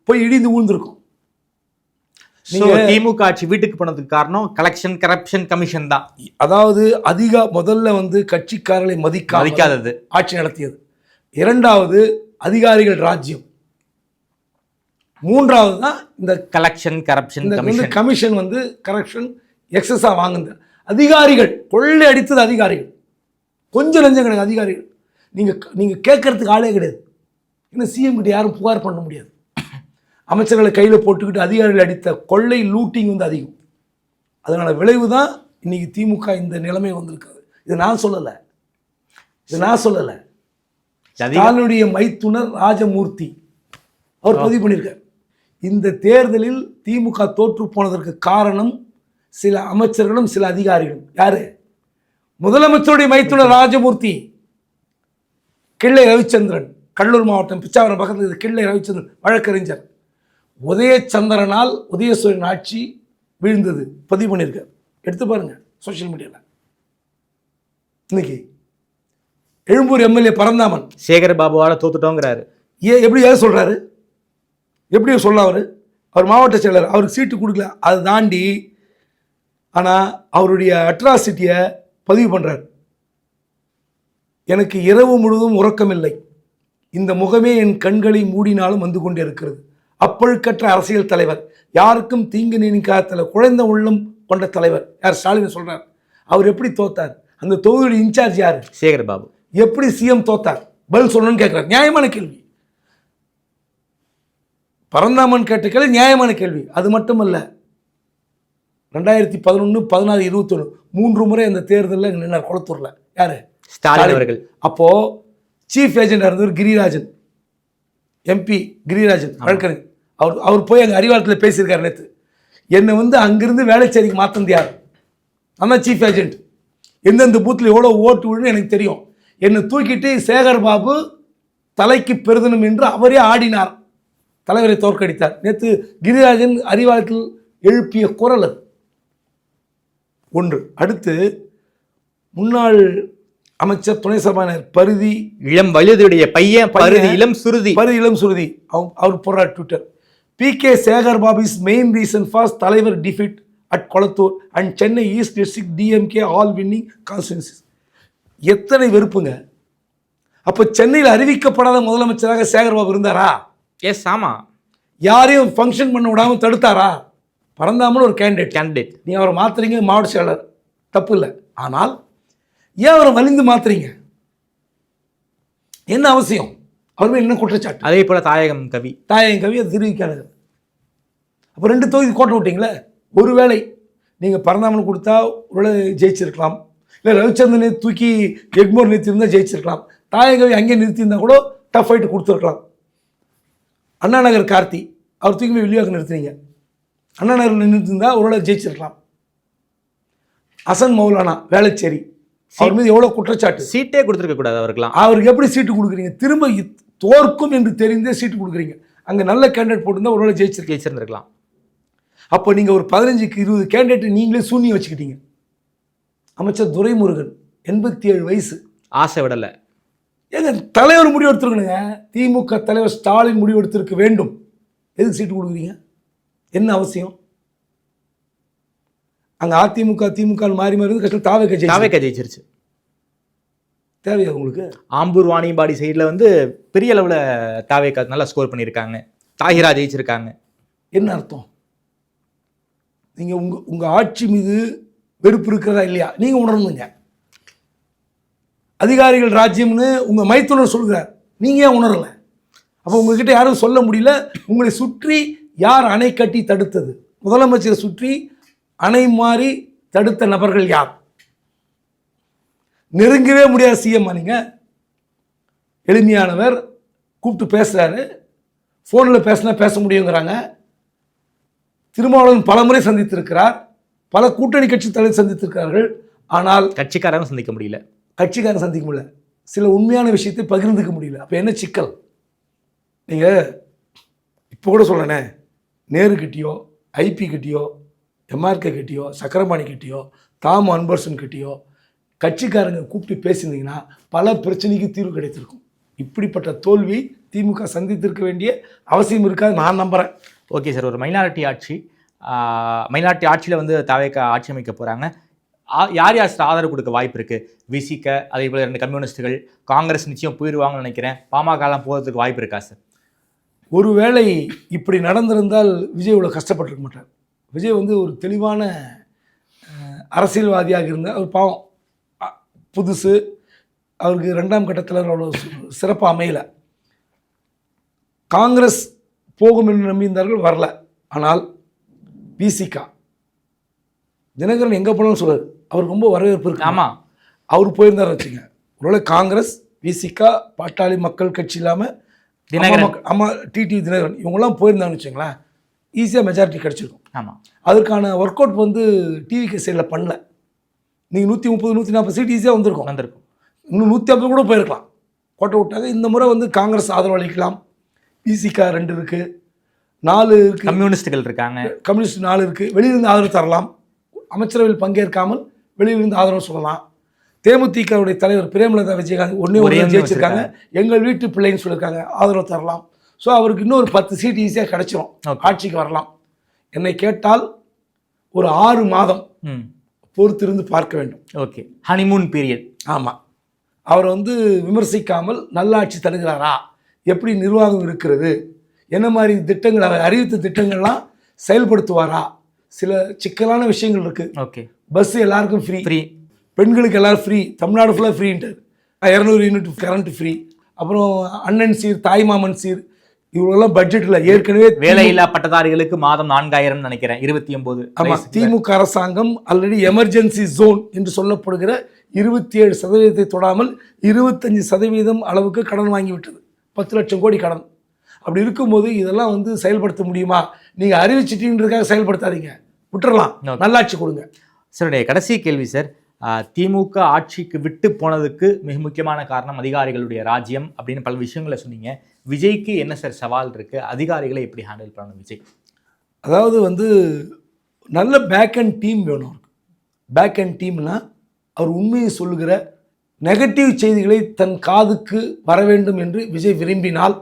போய் இடிந்து விழுந்திருக்கும். திமுக ஆட்சி வீட்டுக்கு போனதுக்கு காரணம் கலெக்ஷன் கரப்ஷன் கமிஷன் தான். அதாவது முதல்ல வந்து கட்சிக்காரர்களை மதிக்காதது ஆட்சி நடத்தியது. இரண்டாவது அதிகாரிகள் ராஜ்யம். மூன்றாவது தான் இந்த கலெக்ஷன் கரப்ஷன் கமிஷன் வந்து கரப்ஷன் எக்ஸஸாக வாங்குது. அதிகாரிகள் கொள்ளை அடித்தது அதிகாரிகள். கொஞ்சம் லஞ்சம் கிடையாது அதிகாரிகள். நீங்கள் கேட்கறதுக்கு ஆளே கிடையாது. இன்னும் சிஎம் கிட்ட யாரும் புகார் பண்ண முடியாது. அமைச்சர்களை கையில் போட்டுக்கிட்டு அதிகாரிகள் அடித்த கொள்ளை லூட்டிங் வந்து அதிகம். அதனால் விளைவு தான் இன்றைக்கி திமுக இந்த நிலைமை வந்திருக்காது. இது நான் சொல்லலை. ஸ்டாலினுடைய மைத்துனர் ராஜமூர்த்தி அவர் பதிவு பண்ணியிருக்கார். இந்த தேர்தலில் திமுக தோற்று போனதற்கு காரணம் சில அமைச்சர்களும் சில அதிகாரிகளும். யாரு? முதலமைச்சருடைய மைத்துனர் ராஜமூர்த்தி, கிள்ளை ரவிச்சந்திரன், கடலூர் மாவட்டம் பிச்சாவரம் பக்கத்தில் கிள்ளை ரவிச்சந்திரன் வழக்கறிஞர். உதயச்சந்திரனால் உதயசூரியன் ஆட்சி வீழ்ந்தது பதிவு பண்ணியிருக்கார். எடுத்து பாருங்க சோஷியல் மீடியாவில். இன்னைக்கு எழும்பூர் எம்எல்ஏ பரந்தாமன் சேகர் பாபுவால் தோத்துட்டோங்கிறாரு. எப்படி சொல்கிறாரு? எப்படி சொல்ல? அவர் மாவட்ட செயலர், அவருக்கு சீட்டு கொடுக்கல. அதை தாண்டி ஆனால் அவருடைய அட்ராசிட்டியை பதிவு பண்ணுறார். எனக்கு இரவு முழுவதும் உறக்கமில்லை, இந்த முகமே என் கண்களை மூடினாலும் வந்து கொண்டே இருக்கிறது. அப்பழுக்கற்ற அரசியல் தலைவர், யாருக்கும் தீங்கு நினைக்காத குழந்தை உள்ளம் கொண்ட தலைவர். யார்? ஸ்டாலின் சொல்கிறார். அவர் எப்படி தோத்தார்? அந்த தொகுதியுடைய இன்சார்ஜ் யார்? சேகர் பாபு. எப்படி சிஎம் தோத்தார்? பதில் சொல்லணும்னு கேட்குறார். நியாயமான கேள்வி. பரந்தாமன் கேட்ட கேள்வி நியாயமான கேள்வி. அது மட்டுமல்ல, 2011, 16, 21 3 முறை அந்த தேர்தலில் நின்றார் கொளத்தூரில். யார்? ஸ்டாலின் அவர்கள். அப்போது சீஃப் ஏஜெண்டாக இருந்தவர் கிரிராஜன், எம்பி கிரிராஜன் வழக்கறிஞர். அவர் போய் அங்கே அறிவாலயத்தில் பேசியிருக்காரு நேற்று. என்னை வந்து அங்கிருந்து வேலைச்சேரிக்கு மாற்றினது யார்? நான் சீஃப் ஏஜென்ட். எந்தெந்த பூத்தில் எவ்வளோ ஓட்டு விழுன்னு எனக்கு தெரியும். என்னை தூக்கிட்டு சேகர் பாபு தலைக்கு பெருதணும் என்று அவரே ஆடினார். தலைவரை தோற்கடித்தார். நேற்று கிரிராஜன் அறிவாலயத்தில் எழுப்பிய குரல் அது ஒன்று. அடுத்து முன்னாள் அமைச்சர் துணை சபாநாயகர் பரிதி இளம் வயதுடைய பையன் பரிதி இளம் சுருதி அவர் போடுறார் Twitter. PK Sekar Babu is main reason for தலைவர் defeat at Kolathur and Chennai east district DMK all winning constituencies. எத்தனை வெறுப்புங்க! அப்போ சென்னையில் அறிவிக்கப்படாத முதலமைச்சராக சேகர் பாபு இருந்தாரா? எஸ், ஆமாம். யாரையும் ஃபங்க்ஷன் பண்ண விடாமல் தடுத்தாரா? பரந்தாமன் ஒரு கேண்டிடேட். நீங்கள் அவரை மாற்றுறீங்க, மாவட்ட செயலர், தப்பு இல்லை. ஆனால் ஏன் அவரை வலிந்து மாற்றுறீங்க? என்ன அவசியம்? அவர் மேல் என்ன குற்றச்சாட்டு? அதே போல் தாயகம் கவி அது தெரிவிக்காது. அப்போ 2 தொகுதி கோட்டை விட்டீங்களே. ஒருவேளை நீங்கள் பரந்தாமன் கொடுத்தா ஒருவேளை ஜெயிச்சிருக்கலாம், இல்லை ரவிச்சந்திரனை தூக்கி எக்மோர் நிறுத்தியிருந்தால் ஜெயிச்சிருக்கலாம், தாயகவி அங்கே நிறுத்தியிருந்தால் கூட டஃப் ஃபைட்டு கொடுத்துருக்கலாம். அண்ணா நகர் கார்த்தி அவர் தூக்கி போய் வெளியாக நிறுத்துனீங்க. அண்ணா நகர் நிறுத்திருந்தா ஒருவேளை ஜெயிச்சிருக்கலாம். அசன் மௌலானா வேளச்சேரி, அவர் மீது எவ்வளோ குற்றச்சாட்டு. சீட்டே கொடுத்துருக்க கூடாது அவருக்குலாம். அவருக்கு எப்படி சீட்டு கொடுக்குறீங்க? திரும்ப தோற்கும் என்று தெரிந்தே சீட்டு கொடுக்குறீங்க. அங்கே நல்ல கேண்டிடேட் போட்டிருந்தா ஒருவேளை ஜெயிச்சிருந்திருக்கலாம். அப்போ நீங்கள் ஒரு 15க்கு 20 கேண்டிடேட் நீங்களே சூன்யம் வச்சுக்கிட்டீங்க. அமைச்சர் துரைமுருகன் 87 வயசு, ஆசை விடலை. ஏங்க தலைவர் முடிவு எடுத்துருக்கணுங்க. திமுக தலைவர் ஸ்டாலின் முடிவு எடுத்திருக்க வேண்டும். எதுக்கு சீட்டு கொடுக்குறீங்க? என்ன அவசியம்? அங்கே அதிமுக திமுக மாறி மாறி கஷ்டம் தாவேக்கா ஜெயிச்சிருச்சு. தேவையா உங்களுக்கு? ஆம்பூர் வாணியம்பாடி சைடில் வந்து பெரிய அளவில் தாவேக்கா நல்லா ஸ்கோர் பண்ணியிருக்காங்க. தாகிரா ஜெயிச்சிருக்காங்க. என்ன அர்த்தம்? நீங்கள் உங்கள் ஆட்சி மீது வெறுப்பு இருக்கிறதா இல்லையா நீங்கள் உணரணுங்க. அதிகாரிகள் ராஜ்யம்னு உங்கள் மைத்துனர் சொல்கிறார், நீங்கள் ஏன் உணரலை? அப்போ உங்ககிட்ட யாரும் சொல்ல முடியல. உங்களை சுற்றி யார் அணை கட்டி தடுத்தது? முதலமைச்சரை சுற்றி அணை மாறி தடுத்த நபர்கள் யார்? நெருங்கவே முடியாத சிஎம் நீங்கள். எளிமையானவர், கூப்பிட்டு பேசுகிறாரு, ஃபோனில் பேசினா பேச முடியுங்கிறாங்க. திருமாவளவன் பல முறை சந்தித்திருக்கிறார், பல கூட்டணி கட்சி தலைவர் சந்தித்திருக்கிறார்கள். ஆனால் கட்சிக்காரங்க சந்திக்க முடியல. சந்திக்க முடியல. சில உண்மையான விஷயத்தை பகிர்ந்துக்க முடியல. அப்போ என்ன சிக்கல்? நீங்கள் இப்போ கூட சொல்லணே, நேரு கிட்டேயோ ஐபி கிட்டேயோ எம்ஆர்கே கிட்டேயோ சக்கரபாணி கிட்டேயோ தாம் அன்பர்சன் கிட்டேயோ கட்சிக்காரங்க கூப்பிட்டு பேசியிருந்தீங்கன்னா பல பிரச்சனைக்கு தீர்வு கிடைத்திருக்கும். இப்படிப்பட்ட தோல்வி திமுக சந்தித்திருக்க வேண்டிய அவசியம் இருக்காது நான் நம்புகிறேன். ஓகே சார், ஒரு மைனாரிட்டி ஆட்சியில் வந்து தாவேக்கா ஆட்சி அமைக்க போகிறாங்க. யார் யார் ஆதரவு கொடுக்க வாய்ப்பு இருக்குது? விசிக, அதே போல் 2 கம்யூனிஸ்டுகள், காங்கிரஸ் நிச்சயம் போயிடுவாங்கன்னு நினைக்கிறேன். பாமகலாம் போகிறதுக்கு வாய்ப்பு இருக்கா சார்? ஒருவேளை இப்படி நடந்திருந்தால் விஜய் இவ்வளோ கஷ்டப்பட்டிருக்க மாட்டார். விஜய் வந்து ஒரு தெளிவான அரசியல்வாதியாக இருந்தால், அவர் பாவம் புதுசு, அவருக்கு 2ஆம் கட்டத்தில் அவ்வளோ சிறப்பாக அமையலை. காங்கிரஸ் போகும் என்று நம்பியிருந்தார்கள், வரல. ஆனால் விசிகா தினகரன் எங்கே போனாலும் சொல்றாரு, அவருக்கு ரொம்ப வரவேற்பு இருக்கு. ஆமாம், அவர் போயிருந்தார் வச்சுங்க. ஒருவேளை காங்கிரஸ், விசிகா, பாட்டாளி மக்கள் கட்சி இல்லாமல் தினகரன், டிடி தினகரன் இவங்கெல்லாம் போயிருந்தாங்கன்னு வச்சுங்களேன், ஈஸியாக மெஜாரிட்டி கிடச்சிருக்கும். ஆமாம், அதுக்கான ஒர்க் அவுட் வந்து டிவிகே சைடில் பண்ணல. நீங்கள் 130 140 சீட் ஈஸியாக வந்திருக்கும். இன்னும் 150 கூட போயிருக்கலாம். கோட்டை விட்டாங்க. இந்த முறை வந்து காங்கிரஸ் ஆதரவு அளிக்கலாம். விசிகா 2 இருக்குது, 4 இருக்குது, கம்யூனிஸ்டுகள் இருக்காங்க, கம்யூனிஸ்ட் 4 இருக்குது. வெளியிலிருந்து ஆதரவு தரலாம். அமைச்சரவையில் பங்கேற்காமல் வெளியிலிருந்து ஆதரவு சொல்லலாம். தேமுதிகவுடைய தலைவர் பிரேமலதா விஜயகாந்த் ஒரே ஜெயிச்சிருக்காங்க, எங்கள் வீட்டு பிள்ளைன்னு சொல்லியிருக்காங்க, ஆதரவு தரலாம். ஸோ அவருக்கு இன்னொரு 10 சீட் ஈஸியாக கிடச்சிரும், ஆட்சிக்கு வரலாம். என்னை கேட்டால் ஒரு 6 மாதம் பொறுத்திருந்து பார்க்க வேண்டும். Okay, honeymoon period. ஆமாம், அவர் வந்து விமர்சிக்காமல் நல்லாட்சி தருகிறாரா, எப்படி நிர்வாகம் இருக்கிறது, என்ன மாதிரி திட்டங்கள், அவர் அறிவித்த திட்டங்கள்லாம் செயல்படுத்துவாரா? சில சிக்கலான விஷயங்கள் இருக்குது. ஓகே, பஸ் எல்லாருக்கும் ஃப்ரீ, பெண்களுக்கு எல்லோரும் ஃப்ரீ, தமிழ்நாடு ஃபுல்லாக ஃப்ரீன்ட்டார். 200 யூனிட் கரண்ட் ஃப்ரீ. அப்புறம் அண்ணன் சீர், தாய்மாமன் சீர், இவங்களெல்லாம் பட்ஜெட்டில் ஏற்கனவே வேலையில்லா பட்டதாரிகளுக்கு மாதம் 4000 நினைக்கிறேன், 29. ஆமாம், திமுக அரசாங்கம் ஆல்ரெடி எமர்ஜென்சி ஜோன் என்று சொல்லப்படுகிற 27% தொடாமல் 25% அளவுக்கு கடன் வாங்கிவிட்டது. 10 லட்சம் கோடி கடன். அப்படி இருக்கும்போது இதெல்லாம் வந்து செயல்படுத்த முடியுமா? நீங்கள் அறிவிச்சிட்டீங்கிறதுக்காக செயல்படுத்தாதீங்க, விட்டுறலாம், நல்லாட்சி கொடுங்க. சார், கடைசி கேள்வி சார், திமுக ஆட்சிக்கு விட்டு போனதுக்கு மிக முக்கியமான காரணம் அதிகாரிகளுடைய ராஜ்யம் அப்படின்னு பல விஷயங்களை சொன்னீங்க. விஜய்க்கு என்ன சார் சவால் இருக்குது? அதிகாரிகளை எப்படி ஹேண்டில் பண்ணணும் விஜய்? அதாவது வந்து நல்ல பேக் அண்ட் டீம் வேணும். பேக் அண்ட் டீம்னா அவர் உண்மையை சொல்லுகிற நெகட்டிவ் செய்திகளை தன் காதுக்கு வர வேண்டும் என்று விஜய் விரும்பினால்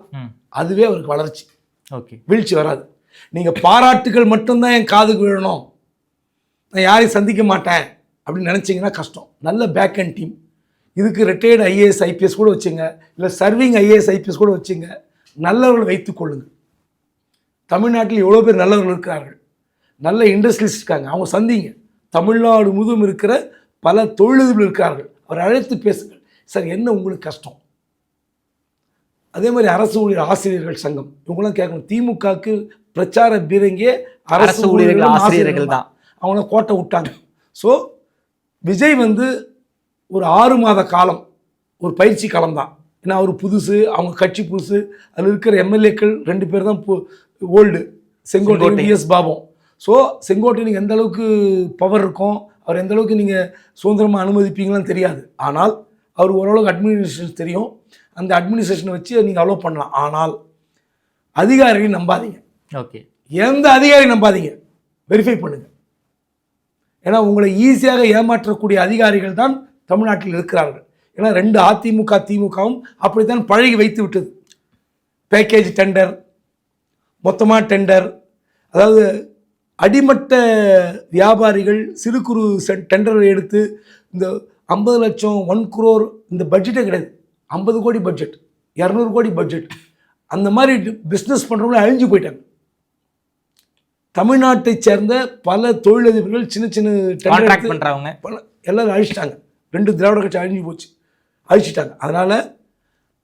அதுவே அவருக்கு வளர்ச்சி. ஓகே, வீழ்ச்சி வராது. நீங்கள் பாராட்டுகள் மட்டும்தான் என் காதுக்கு விழணும், நான் யாரையும் சந்திக்க மாட்டேன் அப்படின்னு நினச்சிங்கன்னா கஷ்டம். நல்ல பேக் அண்ட் டீம். இதுக்கு ரிட்டையர்டு ஐஏஎஸ் ஐபிஎஸ் கூட வச்சுங்க, இல்லை சர்விங் ஐஏஎஸ் ஐபிஎஸ் கூட வச்சுங்க, நல்லவர்கள் வைத்துக் கொள்ளுங்கள். தமிழ்நாட்டில் எவ்வளோ பேர் நல்லவர்கள் இருக்கிறார்கள், நல்ல இண்டஸ்ட்ரியலிஸ்ட் இருக்காங்க, அவங்க சந்திங்க. தமிழ்நாடு முழுவதும் இருக்கிற பல தொழிலதிபர்கள் இருக்கிறார்கள், அவர் அழைத்து பேசுங்கள். சார், என்ன உங்களுக்கு கஷ்டம்? அதே மாதிரி அரசு ஊழியர் ஆசிரியர்கள் சங்கம் இவங்களாம் கேட்கணும். திமுகவுக்கு பிரச்சார பீரங்கே அரசு ஊழியர்கள் ஆசிரியர்கள் தான். அவங்கள கோட்டை விட்டாங்க. ஸோ விஜய் வந்து ஒரு 6 மாத காலம் ஒரு பயிற்சி காலம் தான். ஏன்னா அவர் புதுசு, அவங்க கட்சி புதுசு, அதில் இருக்கிற எம்எல்ஏக்கள் 2 பேர் தான் old, Sengottaiyan, PS Babu. So செங்கோட்டையனுக்கு எந்த அளவுக்கு பவர் இருக்கும், அவர் எந்த அளவுக்கு நீங்கள் சுதந்திரமாக அனுமதிப்பீங்களான்னு தெரியாது. ஆனால் அவர் ஓரளவுக்கு அட்மினிஸ்ட்ரேஷன் தெரியும். அந்த அட்மினிஸ்ட்ரேஷனை வச்சு நீங்கள் அலோவ் பண்ணலாம். ஆனால் அதிகாரிகளை நம்பாதீங்க. ஓகே. எந்த அதிகாரி நம்பாதீங்க, வெரிஃபை பண்ணுங்க. ஏன்னா உங்களை ஈஸியாக ஏமாற்றக்கூடிய அதிகாரிகள் தான் தமிழ்நாட்டில் இருக்கிறார்கள். ஏன்னா 2 அதிமுக திமுகவும் அப்படித்தான் பழகி வைத்து விட்டது. பேக்கேஜ் டெண்டர், மொத்தமாக டெண்டர், அதாவது அடிமட்ட வியாபாரிகள் சிறு குறு டெண்டரை எடுத்து இந்த 50 லட்சம் 1 crore இந்த பட்ஜெட்டே கிடையாது. 50 கோடி பட்ஜெட், 200 கோடி பட்ஜெட், அந்த மாதிரி பிஸ்னஸ் பண்ணுறவங்களே அழிஞ்சு போயிட்டாங்க. தமிழ்நாட்டை சேர்ந்த பல தொழிலதிபர்கள் சின்ன சின்ன கான்ட்ராக்ட் பண்ணுறவங்க எல்லாரும் அழிச்சிட்டாங்க. 2 திராவிட கட்சி அழிஞ்சு போச்சு, அழிச்சிட்டாங்க. அதனால்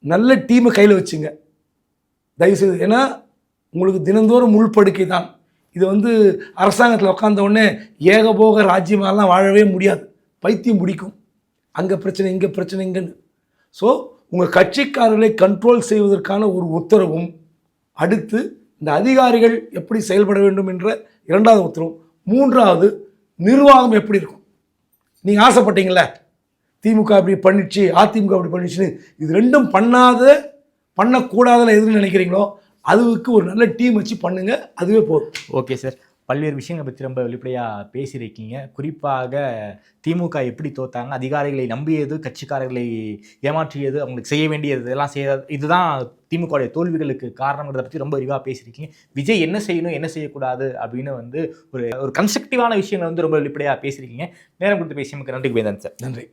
நல்ல டீமை கையில் வச்சுங்க தயவுசெய்து. ஏன்னா உங்களுக்கு தினந்தோறும் உள்படுக்கை தான் இது. அரசாங்கத்தில் உட்காந்த உடனே ஏகபோக ராஜ்யமாலாம் வாழவே முடியாது, பைத்தியம் பிடிக்கும். அங்கே பிரச்சனை இங்கே பிரச்சனை இங்கன்னு. ஸோ உங்கள் கட்சிக்காரர்களை கண்ட்ரோல் செய்வதற்கான ஒரு உத்தரவும், அடுத்து இந்த அதிகாரிகள் எப்படி செயல்பட வேண்டும் என்ற 2வது உத்தரவும், 3வது நிர்வாகம் எப்படி இருக்கும். நீங்கள் ஆசைப்பட்டீங்களே திமுக அப்படி பண்ணிச்சு அதிமுக அப்படி பண்ணிச்சுன்னு, இது 2ம் பண்ணக்கூடாதுன்னு எதுன்னு நினைக்கிறீங்களோ அதுக்கு ஒரு நல்ல டீம் வச்சு பண்ணுங்க, அதுவே போதும். ஓகே சார், பல்வேறு விஷயங்களை பற்றி ரொம்ப வெளிப்படையாக பேசியிருக்கீங்க. குறிப்பாக திமுக எப்படி தோத்தாங்க, அதிகாரிகளை நம்பியது, கட்சிக்காரர்களை ஏமாற்றியது, அவங்களுக்கு செய்ய வேண்டியது இதெல்லாம் இதுதான் திமுகவுடைய தோல்விகளுக்கு காரணங்கிறத பற்றி ரொம்ப விரிவாக பேசியிருக்கீங்க. விஜய் என்ன செய்யணும் என்ன செய்யக்கூடாது அப்படின்னு ஒரு கன்ஸ்ட்ரக்டிவான விஷயங்களை ரொம்ப வெளிப்படையாக பேசியிருக்கீங்க. நேரம் கொடுத்து பேசியமைக்கு நன்றி வேந்தன் சார். நன்றி.